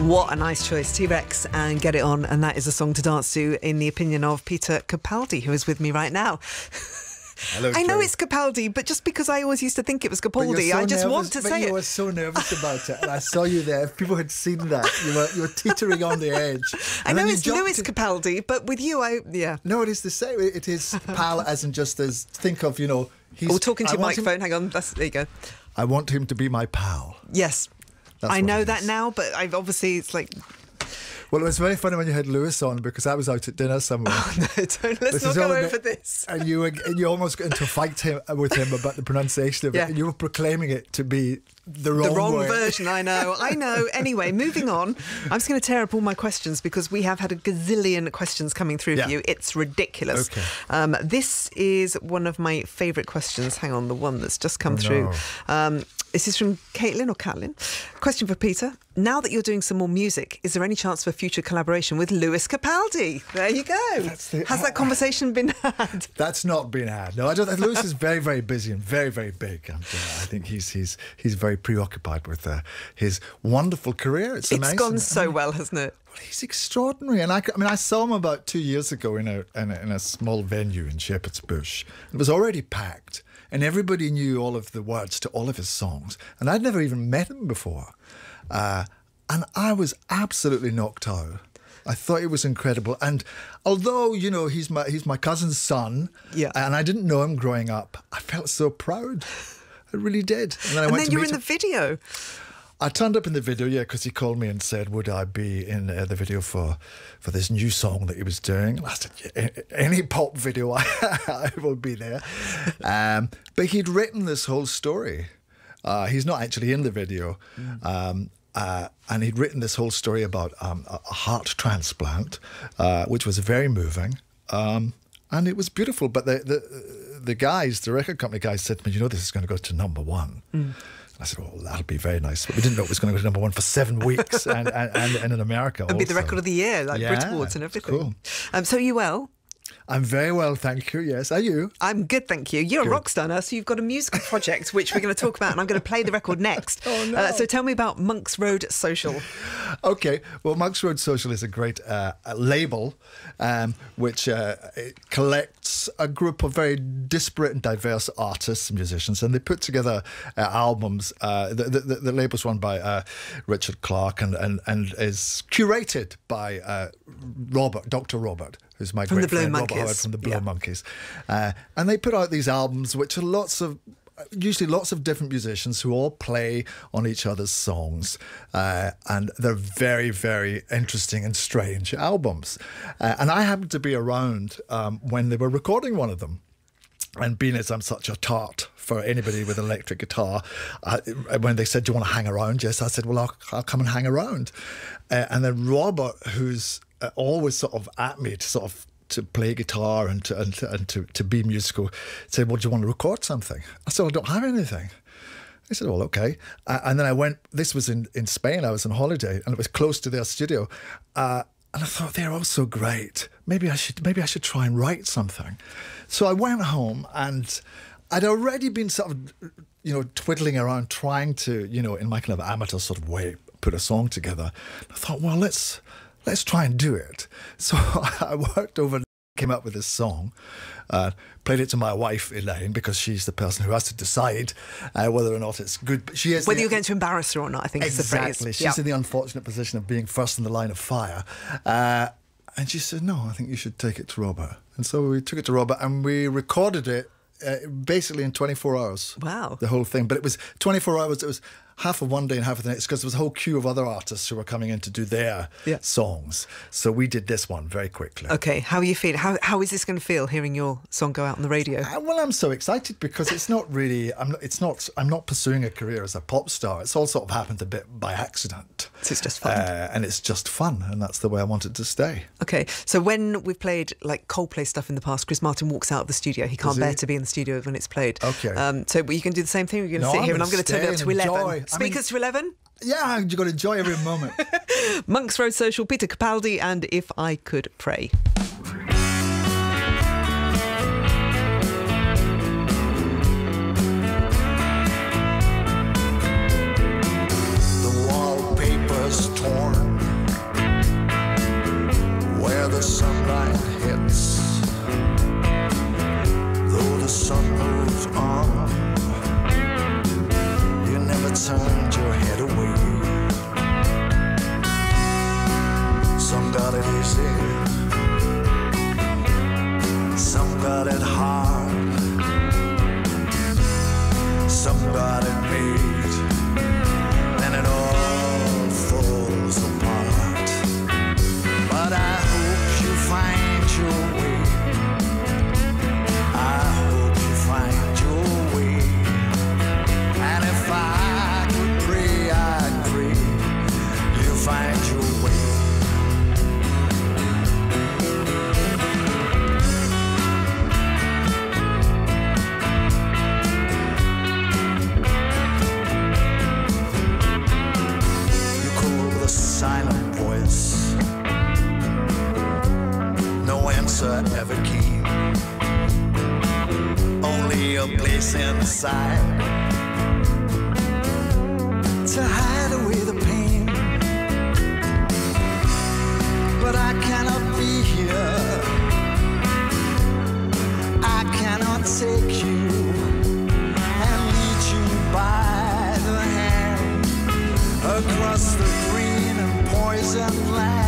What a nice choice, T-Rex and Get It On, and that is a song to dance to in the opinion of Peter Capaldi, who is with me right now. Hello, I know it's Capaldi, but just because I always used to think it was Capaldi, I just want to say it. You were so nervous about it, and I saw you there. If people had seen that, you were teetering on the edge. I know it's Lewis Capaldi, but with you, No, it is the same. It is pal, as in just as, think of, he's... Oh, talking to your microphone, hang on, there you go. I want him to be my pal. Yes. I know that now, but obviously it's like... Well, it was very funny when you had Lewis on, because I was out at dinner somewhere. Oh, no, let's not go over this. And you almost got into a fight with him about the pronunciation of it. And you were proclaiming it to be the wrong way. Version, I know. Anyway, moving on. I'm just going to tear up all my questions because we have had a gazillion questions coming through for you. It's ridiculous. Okay. This is one of my favourite questions. Hang on, the one that's just come through. This is from Caitlin or Catlin. Question for Peter. Now that you're doing some more music, is there any chance for future collaboration with Lewis Capaldi? There you go. Has that conversation been had? That's not been had. No, I don't. Lewis is very, very busy and very, very big. And I think he's very preoccupied with his wonderful career. It's amazing. It's gone so well, hasn't it? Well, he's extraordinary. And I saw him about 2 years ago in a small venue in Shepherd's Bush. It was already packed. And everybody knew all of the words to all of his songs. And I'd never even met him before. And I was absolutely knocked out. I thought it was incredible. And although, he's my cousin's son, and I didn't know him growing up, I felt so proud. I really did. And then you were in the video. I turned up in the video, because he called me and said, would I be in the video for this new song that he was doing? And I said, yeah, any pop video, I will be there. But he'd written this whole story. He's not actually in the video. And he'd written this whole story about a heart transplant, which was very moving. And it was beautiful. But the guys, the record company guys said to me, this is going to go to #1. I said, well, that'll be very nice. But we didn't know it was going to go to #1 for 7 weeks and in America. It'll be the record of the year, like Brit Awards and everything. Cool. So are you well? I'm very well, thank you. Yes, are you? I'm good, thank you. You're a rock star now, so you've got a musical project which we're going to talk about, and I'm going to play the record next. Oh, no. So tell me about Monk's Road Social. Okay, well, Monk's Road Social is a great label which collects a group of very disparate and diverse artists and musicians, and they put together albums. The label's run by Richard Clark and is curated by Dr. Robert, who's my great friend, Robert Howard from the Blue Monkeys. And they put out these albums which are usually lots of different musicians who all play on each other's songs. And they're very, very interesting and strange albums. And I happened to be around when they were recording one of them. And being as I'm such a tart for anybody with an electric guitar, when they said, do you want to hang around? Yes, I said, well, I'll come and hang around. And then Robert, who's always sort of at me to play guitar and to be musical, said, well, do you want to record something? I said, well, I don't have anything. He said, well, okay. And then I went, this was in Spain, I was on holiday, and it was close to their studio. And I thought, they're all so great. Maybe I should try and write something. So I went home, and I'd already been sort of, twiddling around, trying to, in my kind of amateur sort of way, put a song together. I thought, well, let's try and do it. So I worked over, came up with this song, played it to my wife, Elaine, because she's the person who has to decide whether or not it's good. Whether you're going to embarrass her or not, I think is the phrase. Exactly. She's in the unfortunate position of being first in the line of fire. And she said, no, I think you should take it to Robert. And so we took it to Robert and we recorded it basically in 24 hours. Wow. The whole thing. But it was 24 hours. It was half of one day and half of the next, because there was a whole queue of other artists who were coming in to do their songs. So we did this one very quickly. Okay, how are you feeling? How is this going to feel, hearing your song go out on the radio? Well, I'm so excited because it's not really, I'm not pursuing a career as a pop star. It's all sort of happened a bit by accident. So it's just fun. And it's just fun, and that's the way I want it to stay. Okay, so when we've played like Coldplay stuff in the past, Chris Martin walks out of the studio. He can't bear to be in the studio when it's played. Okay. So you can do the same thing? You're going to sit here and I'm going to turn it up to 11. Speakers to 11? Yeah, you've got to enjoy every moment. Monk's Road Social, Peter Capaldi, and If I Could Pray. The wallpaper's torn, your head away. Some got it easy, some got it hard, some got it made, and it all falls apart. But I hope you find your way. I hope you find your way. And if I could pray, I'd pray you'll find your way. Silent voice, no answer ever came, only a place inside to hide away the pain. But I cannot be here, I cannot take you and lead you by the hand across the green and poison land.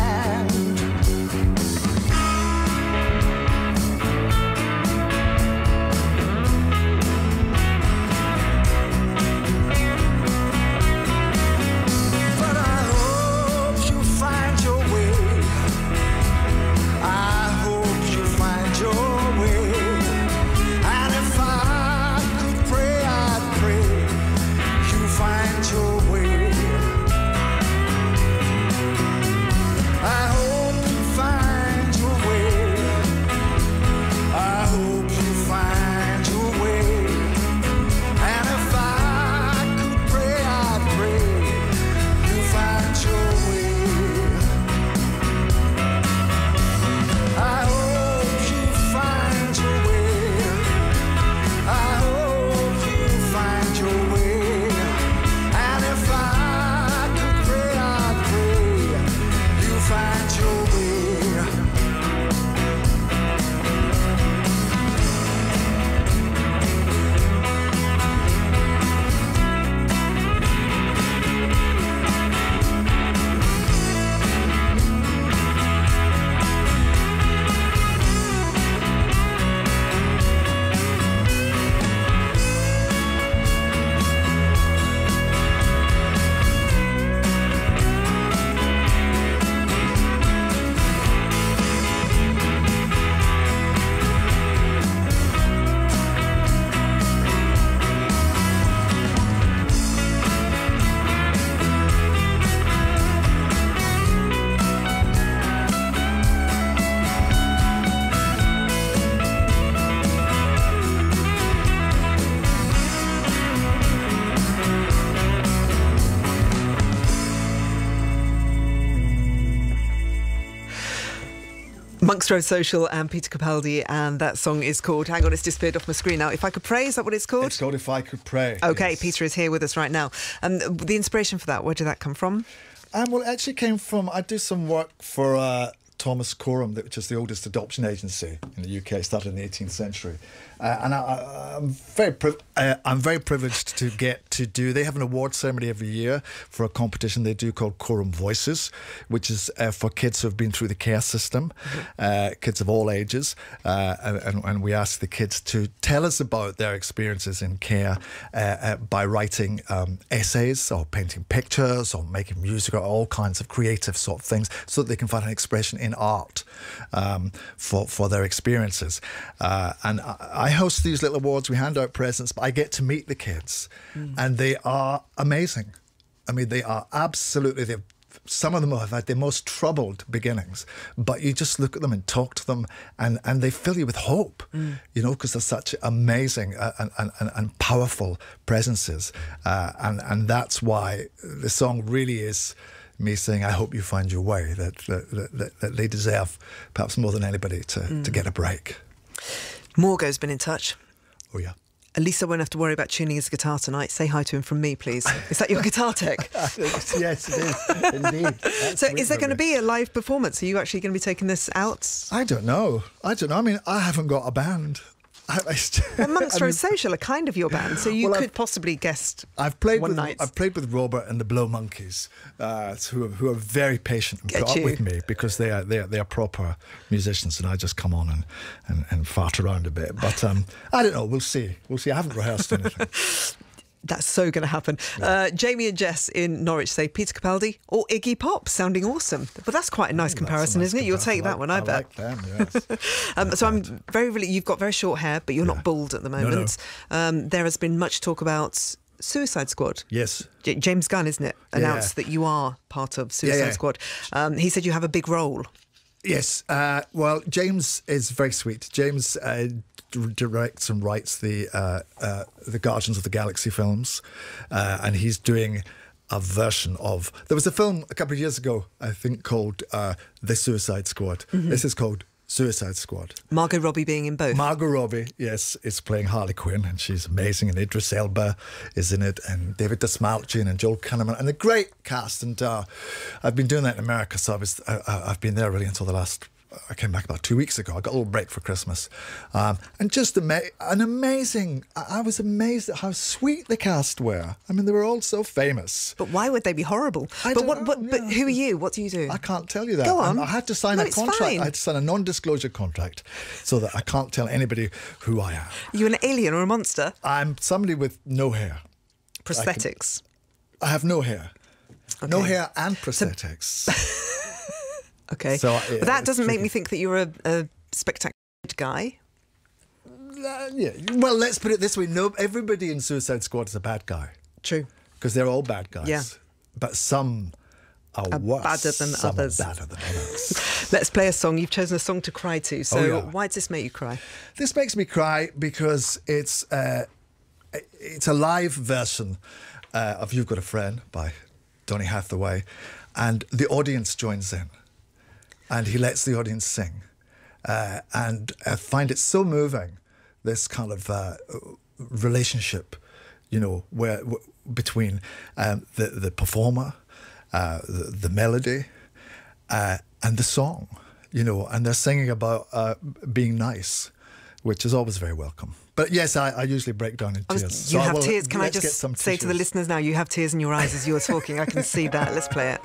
But I hope you find your way. I hope you find your way. And if I could pray, I'd pray you find your way. I hope you find your way. I hope you find your way. And if I could pray, I'd pray you find your way. I hope you find your way. I hope you find your way. And if I could pray, I'd pray you find your way. Monks Road Social and Peter Capaldi, and that song is called, hang on, it's disappeared off my screen now. If I Could Pray, is that what it's called? It's called If I Could Pray. Okay, yes. Peter is here with us right now. The inspiration for that, where did that come from? Well, it actually came from, I do some work for Thomas Coram, which is the oldest adoption agency in the UK, started in the 18th century. And I'm very privileged to get to do. They have an award ceremony every year for a competition they do called Coram Voices, which is for kids who have been through the care system, kids of all ages, and we ask the kids to tell us about their experiences in care by writing essays or painting pictures or making music or all kinds of creative sort of things, so that they can find an expression in art for their experiences. And I host these little awards, we hand out presents, but I get to meet the kids and they are amazing. I mean, they are absolutely, some of them have had the most troubled beginnings, but you just look at them and talk to them and they fill you with hope, you know, because they're such amazing and powerful presences. And that's why the song really is me saying, I hope you find your way, that they deserve, perhaps more than anybody, to get a break. Morgo's been in touch. Oh, yeah. Elisa won't have to worry about tuning his guitar tonight. Say hi to him from me, please. Is that your guitar tech? Yes, it is, indeed. So is there going to be a live performance? Are you actually going to be taking this out? I don't know. I mean, I haven't got a band. Well, Monks Road Social are kind of your band, so you could possibly guest I've played one with night. I've played with Robert and the Blow Monkeys, who are very patient and Get put up you. with me because they are proper musicians, and I just come on and fart around a bit. But I don't know. We'll see. I haven't rehearsed anything. That's so going to happen. Jamie and Jess in Norwich say Peter Capaldi or Iggy Pop, sounding awesome. But that's quite a nice comparison, isn't it? You'll take that one, I bet. like them, yes. So I'm you've got very short hair, but you're not bald at the moment. There has been much talk about Suicide Squad. Yes. James Gunn, isn't it, announced that you are part of Suicide Squad. He said you have a big role. Yes. Well, James is very sweet. James directs and writes the Guardians of the Galaxy films, and he's doing a version of. There was a film a couple of years ago, I think, called The Suicide Squad. This is called Suicide Squad. Margot Robbie being in both. Margot Robbie, yes, is playing Harley Quinn, and she's amazing. And Idris Elba is in it, and David Dastmalchian and Joel Kinnaman, and a great cast. And I've been doing that in America, so I've been there really until the last. I came back about 2 weeks ago. I got a little break for Christmas, and just an amazing. I was amazed at how sweet the cast were. I mean, they were all so famous. But why would they be horrible? But who are you? What do you do? I can't tell you that. Go on. I had to sign a contract. Fine. I had to sign a non-disclosure contract, so that I can't tell anybody who I am. Are you an alien or a monster? I'm somebody with no hair. Prosthetics. I have no hair. Okay. No hair and prosthetics. Okay. So, but that doesn't make me think that you're a spectacular guy. Yeah. Well, let's put it this way. No, everybody in Suicide Squad is a bad guy. True. Because they're all bad guys. Yeah. But some are worse. Badder than some others. Are badder than others. Let's play a song. You've chosen a song to cry to. So why does this make you cry? This makes me cry because it's a live version of You've Got a Friend by Donny Hathaway, and the audience joins in. And he lets the audience sing. And I find it so moving, this kind of relationship, where between the performer, the melody, and the song, and they're singing about being nice, which is always very welcome. But yes, I usually break down in tears. You have tears. Can I let's get just some say to the tissues. listeners now, you have tears in your eyes as you're talking. I can see that. Let's play it.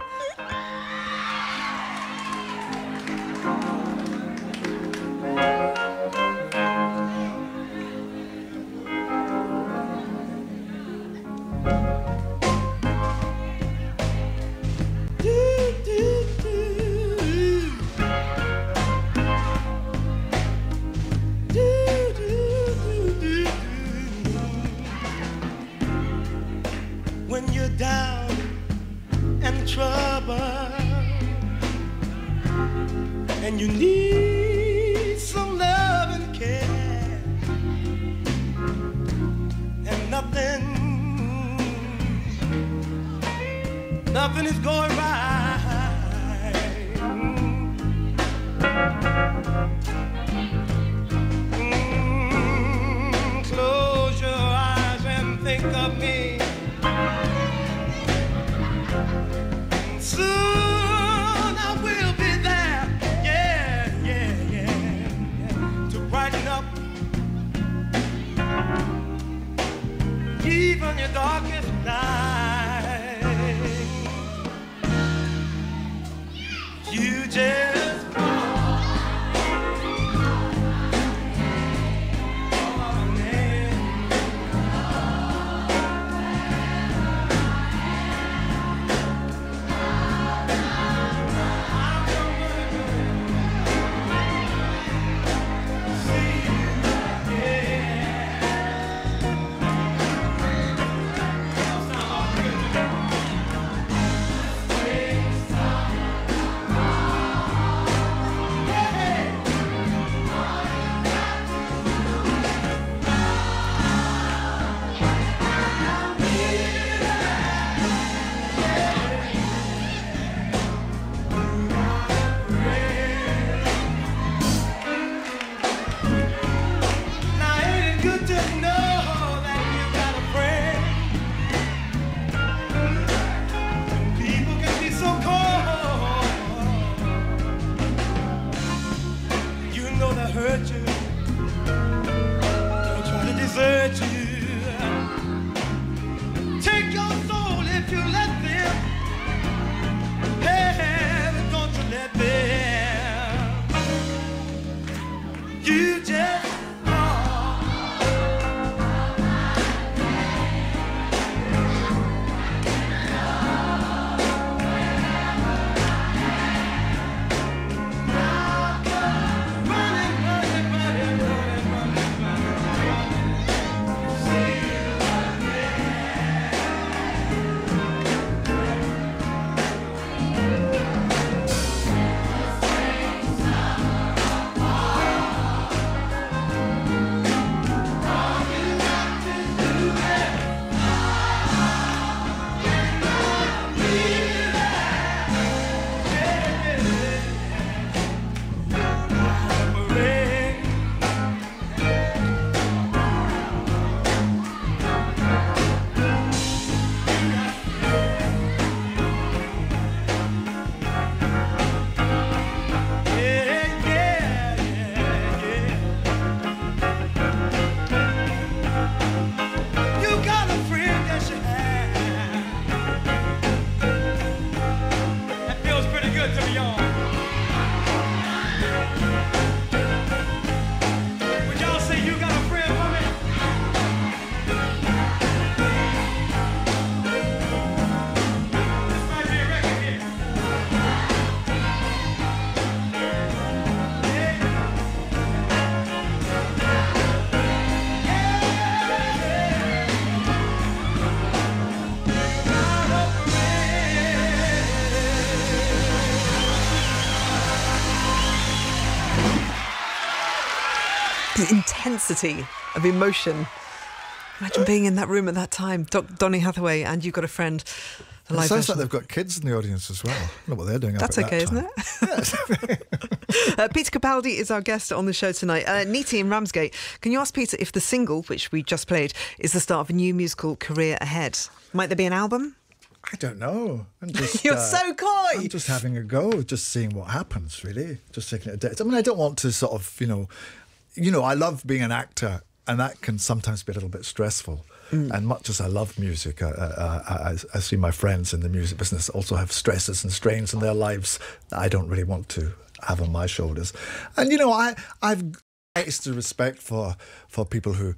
When you're down and trouble and you need some love and care, and nothing is going right. Close your eyes and think of me. Soon I will be there, yeah, to brighten up even your darkest night. The intensity of emotion. Imagine being in that room at that time. Donny Hathaway, and You've Got a Friend. It sounds like they've got kids in the audience as well. I don't know what they're doing. That's okay, isn't it? Peter Capaldi is our guest on the show tonight. Neety in Ramsgate. Can you ask Peter if the single, which we just played, is the start of a new musical career ahead? Might there be an album? I don't know. I'm just, You're so coy. I'm just having a go, just seeing what happens, really. Just taking it a day. I mean, I don't want to sort of, I love being an actor, and that can sometimes be a little bit stressful. And much as I love music, I see my friends in the music business also have stresses and strains in their lives that I don't really want to have on my shoulders. And, I've greatest respect for people who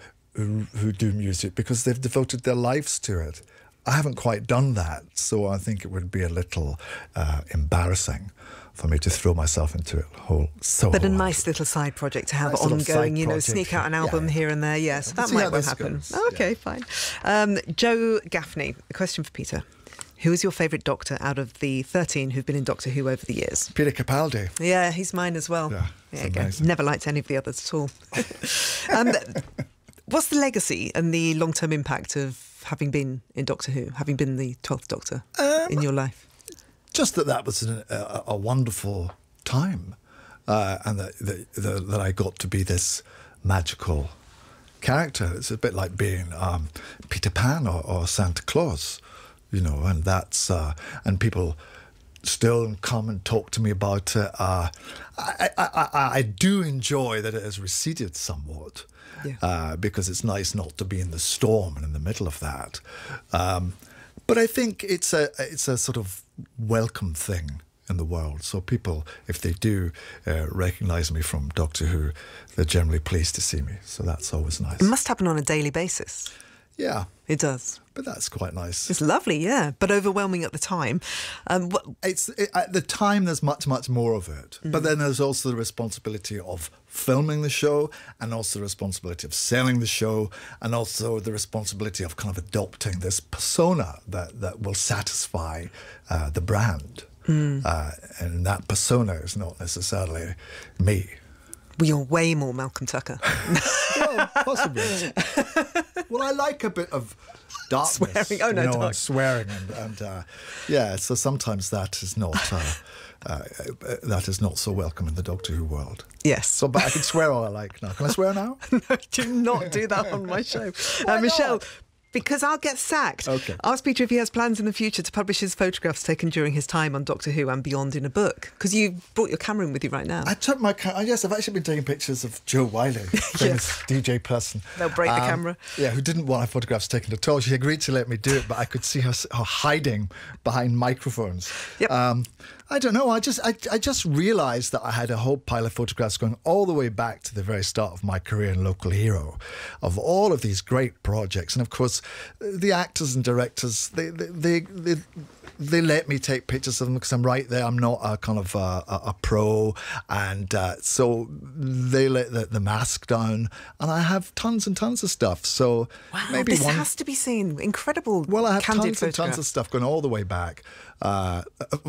do music because they've devoted their lives to it. I haven't quite done that, so I think it would be a little embarrassing for me to throw myself into it But a nice little side project to have ongoing, sneak out an album here and there. Yes, that might well happen. Okay, fine. Joe Gaffney, a question for Peter. Who is your favourite Doctor out of the 13 who've been in Doctor Who over the years? Peter Capaldi. Yeah, he's mine as well. Yeah, never liked any of the others at all. What's the legacy and the long-term impact of having been in Doctor Who, having been the 12th Doctor in your life? Just that was a wonderful time, and that I got to be this magical character. It's a bit like being Peter Pan or Santa Claus, and that's and people still come and talk to me about it. I do enjoy that it has receded somewhat, because it's nice not to be in the storm and in the middle of that. But I think it's a sort of welcome thing in the world. So people, if they do recognise me from Doctor Who, they're generally pleased to see me. So that's always nice. It must happen on a daily basis. Yeah. It does. But that's quite nice. It's lovely, yeah, but overwhelming at the time. At the time, there's much, much more of it. But then there's also the responsibility of filming the show, and also the responsibility of selling the show, and also the responsibility of kind of adopting this persona that will satisfy the brand. And that persona is not necessarily me. Well, you're way more Malcolm Tucker. Well, possibly. Well, I like a bit of darkness. Swearing. Oh, no, and swearing. And so sometimes that is not so welcome in the Doctor Who world. Yes. So, but I can swear all I like now. Can I swear now? No, do not do that on my show. Michelle, because I'll get sacked. Okay. Ask Peter if he has plans in the future to publish his photographs taken during his time on Doctor Who and beyond in a book. Because you brought your camera in with you right now. I took my camera. Yes, I've actually been taking pictures of Joe Whiley, famous DJ person. They'll break the camera. Yeah, who didn't want her photographs taken at all. She agreed to let me do it, but I could see her hiding behind microphones. Yep. I don't know. I just realised that I had a whole pile of photographs going all the way back to the very start of my career in Local Hero, of all of these great projects, and of course, the actors and directors they let me take pictures of them because I'm right there. I'm not a kind of a pro, and so they let the mask down, and I have tons and tons of stuff. So wow, maybe this has to be seen. Incredible. Well, I have candid tons and tons of stuff going all the way back.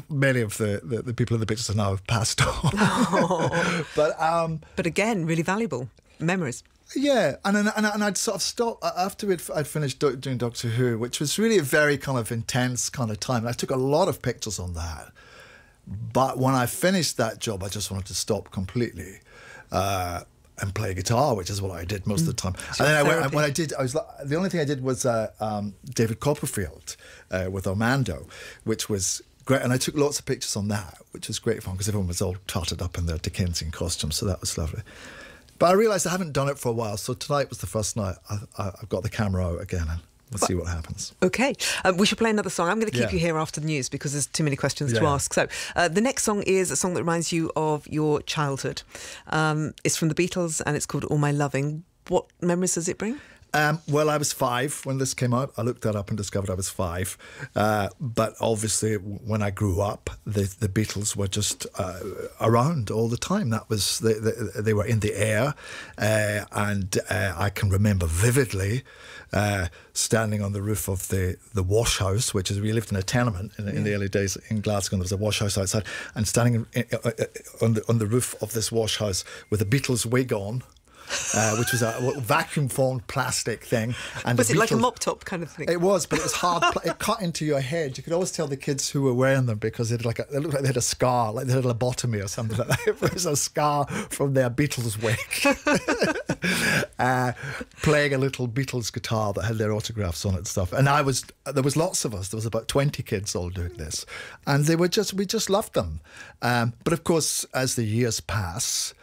Many of the people in the pictures are now passed on. Oh. But again, really valuable memories. Yeah, and I'd sort of stopped after I'd finished doing Doctor Who, which was really a very kind of intense kind of time. I took a lot of pictures on that. But when I finished that job, I just wanted to stop completely and play guitar, which is what I did most of the time. And then the only thing I did was David Copperfield with Armando, which was great. And I took lots of pictures on that, which was great fun because everyone was all totted up in their Dickensian costumes, so that was lovely. But I realised I haven't done it for a while, so tonight was the first night I've got the camera out again, and we'll see what happens. OK. We should play another song. I'm going to keep you here after the news because there's too many questions to ask. So the next song is a song that reminds you of your childhood. It's from the Beatles and it's called All My Loving. What memories does it bring? Well, I was 5 when this came out. I looked that up and discovered I was 5. But obviously, when I grew up, the Beatles were just around all the time. That was they were in the air, and I can remember vividly standing on the roof of the wash house, which is we lived in a tenement in the early days in Glasgow. And there was a wash house outside, and standing on the roof of this wash house with a Beatles wig on. which was a vacuum-formed plastic thing. And was it like a mop top kind of thing? It was, but it was hard. It cut into your head. You could always tell the kids who were wearing them because it looked like they had a scar, like they had a lobotomy or something like that. It was a scar from their Beatles wake. Playing a little Beatles guitar that had their autographs on it and stuff. And there was lots of us. There was about 20 kids all doing this. And we just loved them. But of course, as the years pass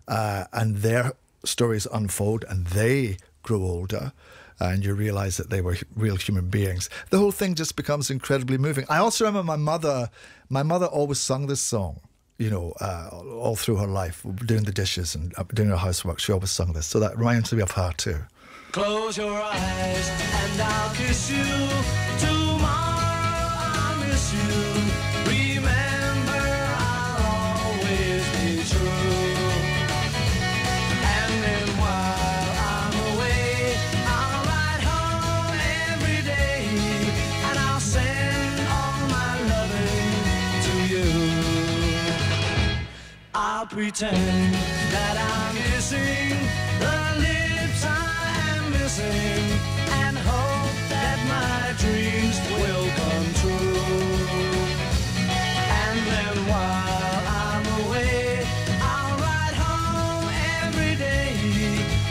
and their stories unfold and they grow older and you realise that they were real human beings, the whole thing just becomes incredibly moving. I also remember my mother always sung this song, all through her life, doing the dishes and doing her housework. She always sung this. So that reminds me of her too. Close your eyes and I'll kiss you. Tomorrow I'll miss you. Remember, I'll always be true. And then while I'm away, I'll ride home every day, and I'll send all my loving to you. I'll pretend that I'm missing the lips I am missing, and hope that my dreams will come true. And then while I'm away, I'll ride home every day,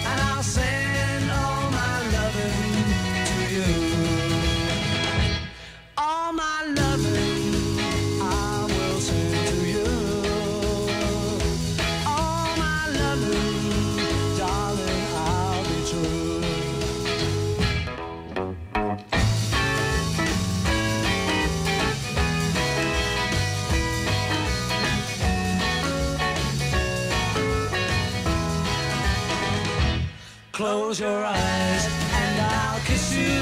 and I'll send all my loving to you. All my loving I will send to you. All my loving, darling, I'll be true. Close your eyes and I'll kiss you.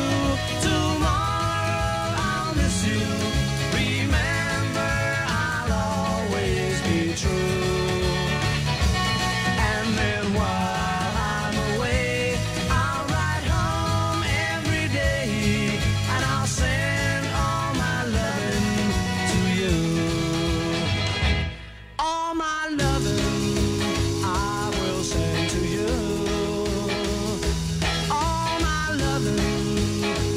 Tomorrow I'll miss you. Remember, I'll always be true. And then while I'm away, I'll ride home every day, and I'll send all my loving to you. All my loving I will send to you. All my loving,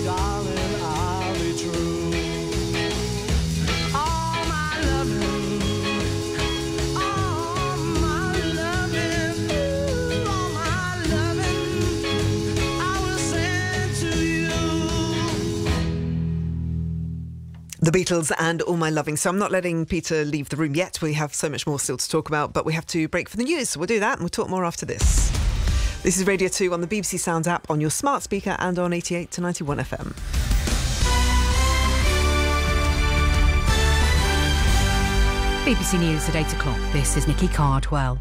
darling, I'll be true. All my loving, all my loving, all my loving, I will send to you. The Beatles and All My Loving. So I'm not letting Peter leave the room yet. We have so much more still to talk about, but we have to break for the news. So we'll do that and we'll talk more after this. This is Radio 2 on the BBC Sounds app, on your smart speaker and on 88 to 91 FM. BBC News at 8 o'clock. This is Nikki Cardwell.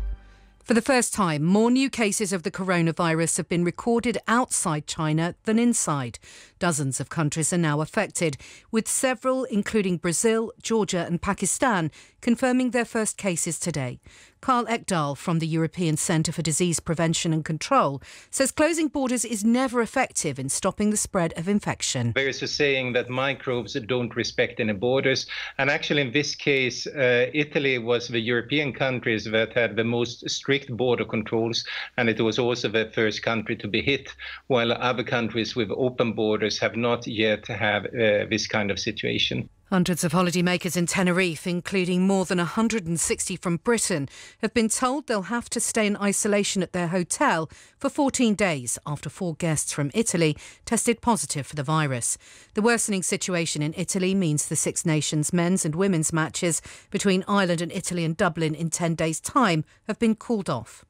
For the first time, more new cases of the coronavirus have been recorded outside China than inside. Dozens of countries are now affected, with several, including Brazil, Georgia and Pakistan, confirming their first cases today. Carl Ekdahl from the European Centre for Disease Prevention and Control says closing borders is never effective in stopping the spread of infection. There is a saying that microbes don't respect any borders. And actually, in this case, Italy was the European countries that had the most strict border controls. And it was also the first country to be hit, while other countries with open borders have not yet have this kind of situation. Hundreds of holidaymakers in Tenerife, including more than 160 from Britain, have been told they'll have to stay in isolation at their hotel for 14 days after 4 guests from Italy tested positive for the virus. The worsening situation in Italy means the Six Nations men's and women's matches between Ireland and Italy and Dublin in 10 days' time have been called off.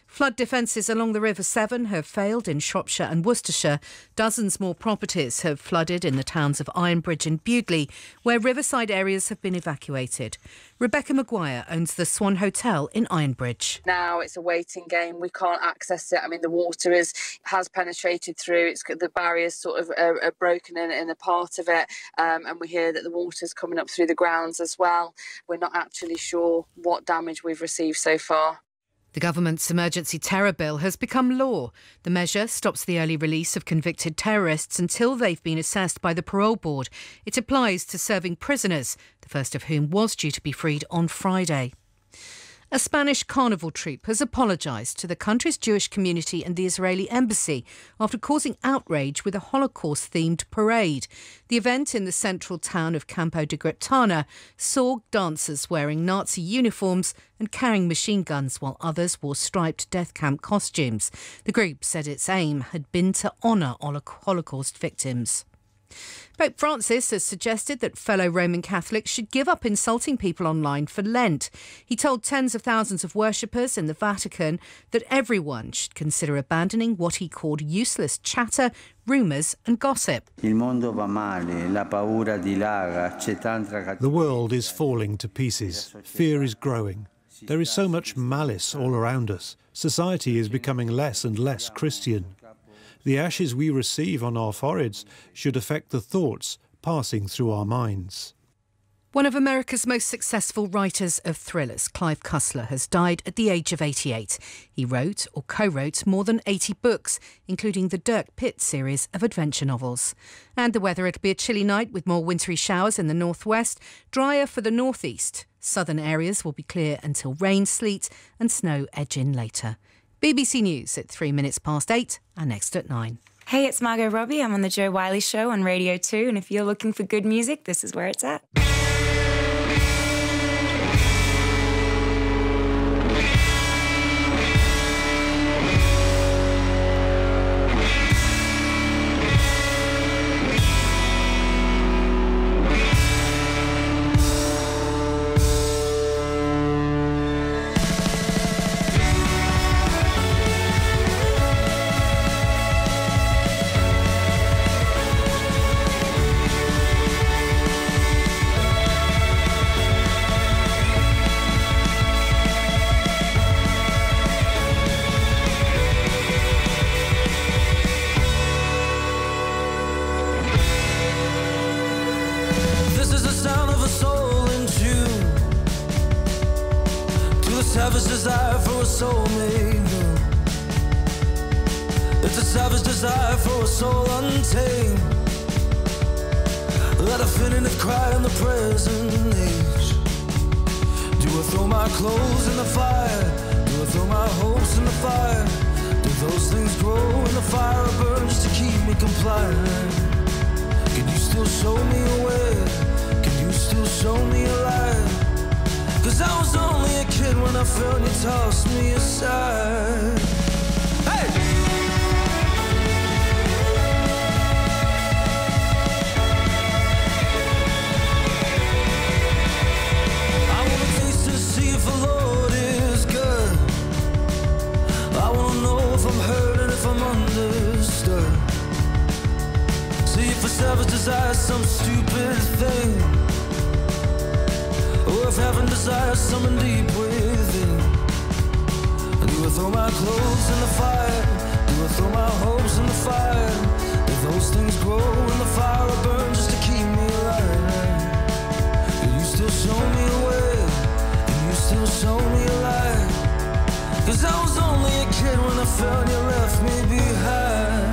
Flood defences along the River Severn have failed in Shropshire and Worcestershire. Dozens more properties have flooded in the towns of Ironbridge and Bewdley, where riverside areas have been evacuated. Rebecca Maguire owns the Swan Hotel in Ironbridge. Now it's a waiting game. We can't access it. I mean, the water has penetrated through. The barriers sort of are broken in a part of it, and we hear that the water's coming up through the grounds as well. We're not actually sure what damage we've received so far. The government's emergency terror bill has become law. The measure stops the early release of convicted terrorists until they've been assessed by the parole board. It applies to serving prisoners, the first of whom was due to be freed on Friday. A Spanish carnival troupe has apologised to the country's Jewish community and the Israeli embassy after causing outrage with a Holocaust-themed parade. The event in the central town of Campo de Gretana saw dancers wearing Nazi uniforms and carrying machine guns, while others wore striped death camp costumes. The group said its aim had been to honour Holocaust victims. Pope Francis has suggested that fellow Roman Catholics should give up insulting people online for Lent. He told tens of thousands of worshippers in the Vatican that everyone should consider abandoning what he called useless chatter, rumours and gossip. The world is falling to pieces. Fear is growing. There is so much malice all around us. Society is becoming less and less Christian. The ashes we receive on our foreheads should affect the thoughts passing through our minds. One of America's most successful writers of thrillers, Clive Cussler, has died at the age of 88. He wrote or co-wrote more than 80 books, including the Dirk Pitt series of adventure novels. And the weather, it'll be a chilly night with more wintry showers in the northwest, drier for the northeast. Southern areas will be clear until rain, sleet and snow edge in later. BBC News at 3 minutes past 8 and next at 9. Hey, it's Margot Robbie. I'm on the Joe Whiley Show on Radio 2, and if you're looking for good music, this is where it's at. Savage desire for a soulmate. It's a savage desire for a soul untamed. Let a definitive cry in the present age. Do I throw my clothes in the fire? Do I throw my hopes in the fire? Do those things grow in the fire or burn just to keep me compliant? Can you still show me a way? Can you still show me a light? 'Cause I was only a kid when I felt you toss me aside. Hey! I wanna taste to see if the Lord is good. I wanna know if I'm heard and if I'm understood. See if a savage desires some stupid thing, or if heaven desires someone deep within. Do I throw my clothes in the fire? Do I throw my hopes in the fire? If those things grow in the fire or burn just to keep me alive, can you still show me a way? Can you still show me a light? 'Cause I was only a kid when I felt you left me behind.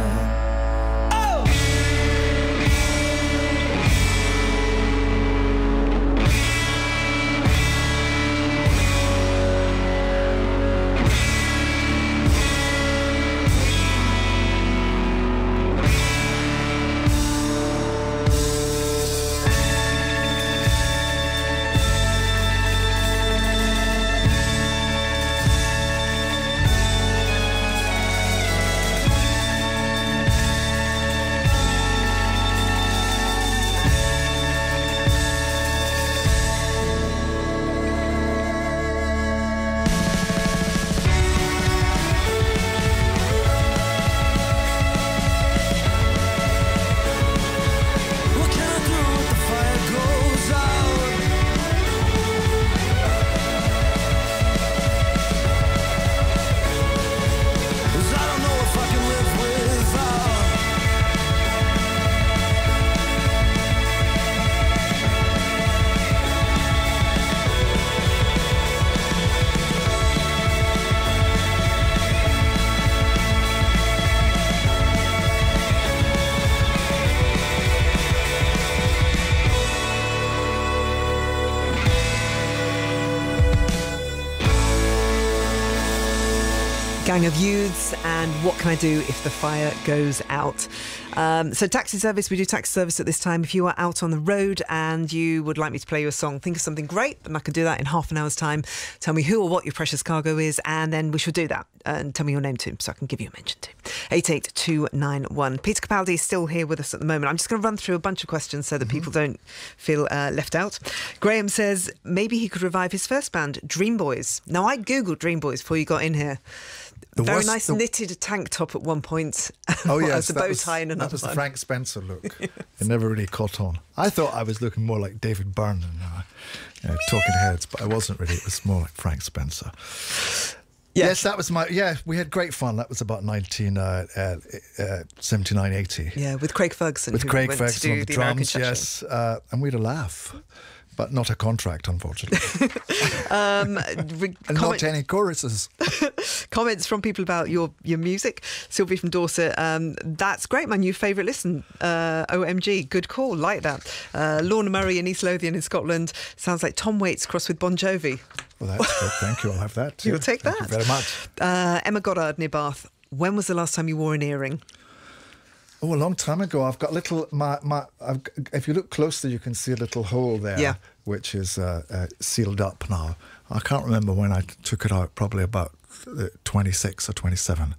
Gang of Youths and What Can I Do If the Fire Goes Out? So taxi service, we do taxi service at this time. If you are out on the road and you would like me to play you a song, think of something great, and I can do that in half an hour's time. Tell me who or what your precious cargo is, and then we should do that. And tell me your name too, so I can give you a mention too. 88291. Peter Capaldi is still here with us at the moment. I'm just going to run through a bunch of questions so that people don't feel left out. Graham says maybe he could revive his first band, Dream Boys. Now, I googled Dream Boys before you got in here. Very nice knitted tank top at one point. Oh yes, the bow tie in another. That was the Frank Spencer look. Yes. It never really caught on. I thought I was looking more like David Byrne and Talking Heads, but I wasn't really. It was more like Frank Spencer. Yes, that was my. Yeah, we had great fun. That was about 1979, 80. Yeah, with Craig Ferguson. With Craig Ferguson on the drums, yes, and we had a laugh. But not a contract, unfortunately. And not any choruses. Comments from people about your music. Sylvie from Dorset. That's great, my new favourite listen. OMG, good call, like that. Lorna Murray in East Lothian in Scotland. Sounds like Tom Waits crossed with Bon Jovi. Well, that's good. Thank you. I'll have that. You'll take that. Thank you very much. Emma Goddard near Bath. When was the last time you wore an earring? Oh, a long time ago. I've got little. If you look closely, you can see a little hole there, which is sealed up now. I can't remember when I took it out. Probably about 26 or 27.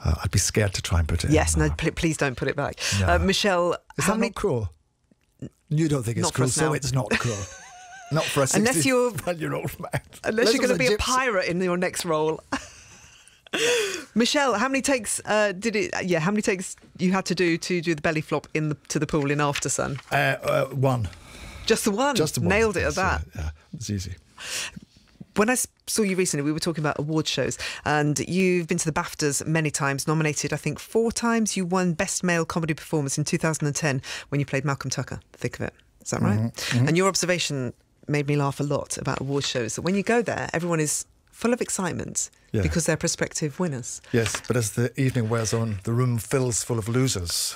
I'd be scared to try and put it. Yes, in. No, please don't put it back. No. Michelle, is that not cruel? You don't think it's cruel, so it's not cruel. Not for a 61-year-old man. Unless you're going to be a pirate in your next role. Michelle, how many takes how many takes you had to do the belly flop to the pool in After Sun? One. Just the one? Just the one. Nailed it at that. Yeah, it's easy. When I saw you recently, we were talking about award shows, and you've been to the BAFTAs many times, nominated, I think, 4 times. You won Best Male Comedy Performance in 2010 when you played Malcolm Tucker, Thick of It. Is that right? Mm-hmm. And your observation made me laugh a lot about award shows, that when you go there, everyone is full of excitement because they're prospective winners. Yes, but as the evening wears on, the room fills full of losers,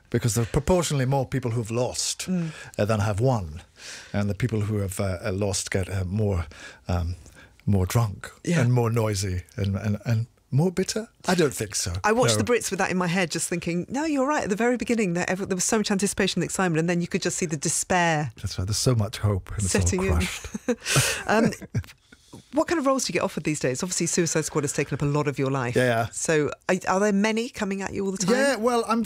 because there are proportionally more people who've lost than have won, and the people who have lost get more drunk and more noisy and more bitter. I don't think so. I watched the Brits with that in my head, just thinking, no, you're right. At the very beginning, there was so much anticipation and excitement, and then you could just see the despair. That's right. There's so much hope, and setting it's all crushed. What kind of roles do you get offered these days? Obviously, Suicide Squad has taken up a lot of your life. Yeah. So, are there many coming at you all the time? Yeah. Well, I'm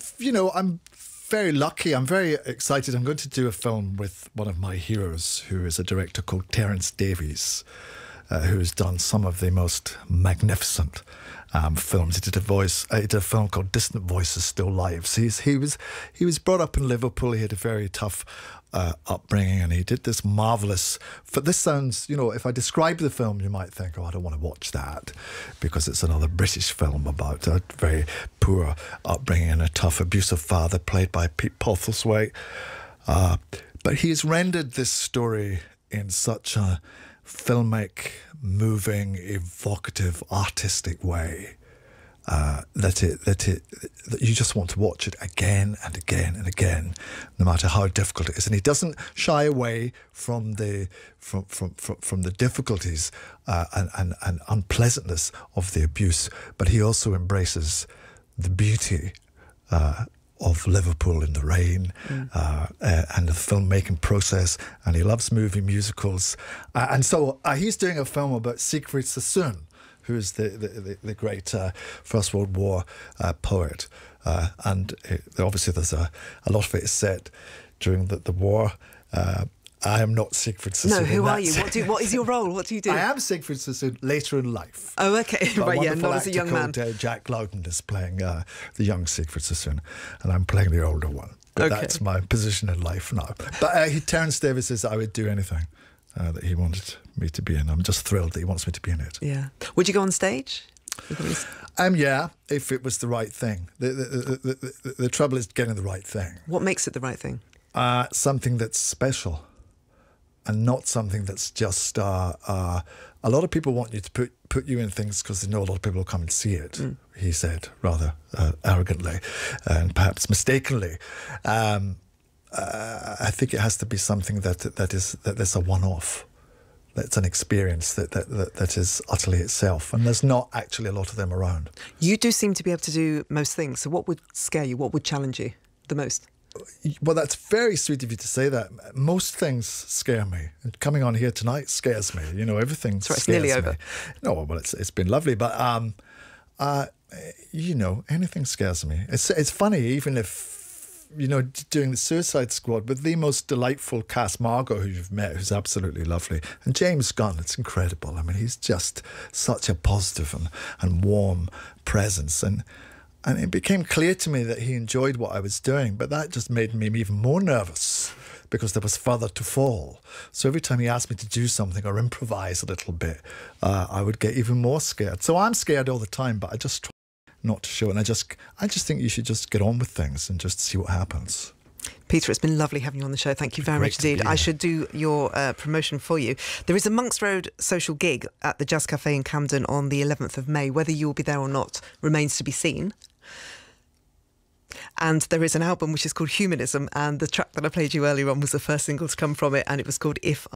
very lucky. I'm very excited. I'm going to do a film with one of my heroes, who is a director called Terence Davies, who has done some of the most magnificent films. He did a film called Distant Voices Still Lives. He was brought up in Liverpool. He had a very tough upbringing, and he did this marvellous. This sounds, if I describe the film, you might think, oh, I don't want to watch that, because it's another British film about a very poor upbringing and a tough, abusive father, played by Pete Postlethwaite. But he's rendered this story in such a filmic, moving, evocative, artistic way that you just want to watch it again and again and again, no matter how difficult it is. And he doesn't shy away from the difficulties and unpleasantness of the abuse, but he also embraces the beauty of Liverpool in the rain and the filmmaking process, and he loves movie musicals. And so he's doing a film about Siegfried Sassoon, who is the great First World War poet. And obviously there's a lot of it is set during the war. I am not Siegfried Sassoon. No, who are you? What is your role? What do you do? I am Siegfried Sassoon later in life. Oh, okay. Right, yeah, not as a young man. Jack Loudon is playing the young Siegfried Sassoon, and I'm playing the older one. But that's my position in life now. But Terence Davies says I would do anything that he wanted me to be in. I'm just thrilled that he wants me to be in it. Yeah. Would you go on stage? Yeah, if it was the right thing. The trouble is getting the right thing. What makes it the right thing? Something that's special, and not something that's just. A lot of people want you to put you in things because they know a lot of people will come and see it. He said rather arrogantly and perhaps mistakenly. I think it has to be something that is a one-off. that's an experience that is utterly itself, and there's not actually a lot of them around. You do seem to be able to do most things. So what would scare you? What would challenge you the most? Well, that's very sweet of you to say that. Most things scare me. And coming on here tonight scares me. You know, everything scares me. It's nearly over. No, well, it's been lovely, but you know, anything scares me. It's funny, even if, you know, doing the Suicide Squad with the most delightful cast, Margot, who you've met, who's absolutely lovely, and James Gunn, it's incredible. I mean, he's just such a positive and warm presence, and it became clear to me that he enjoyed what I was doing, but that just made me even more nervous because there was further to fall. So every time he asked me to do something or improvise a little bit, I would get even more scared. So I'm scared all the time, but I just try not to show it. And I just think you should just get on with things and just see what happens. Peter, it's been lovely having you on the show. Thank you very much indeed. I should do your promotion for you. There is a Monks Road social gig at the Jazz Cafe in Camden on the 11th of May. Whether you will be there or not remains to be seen. And there is an album which is called Humanism, and the track that I played you earlier on was the first single to come from it, and it was called If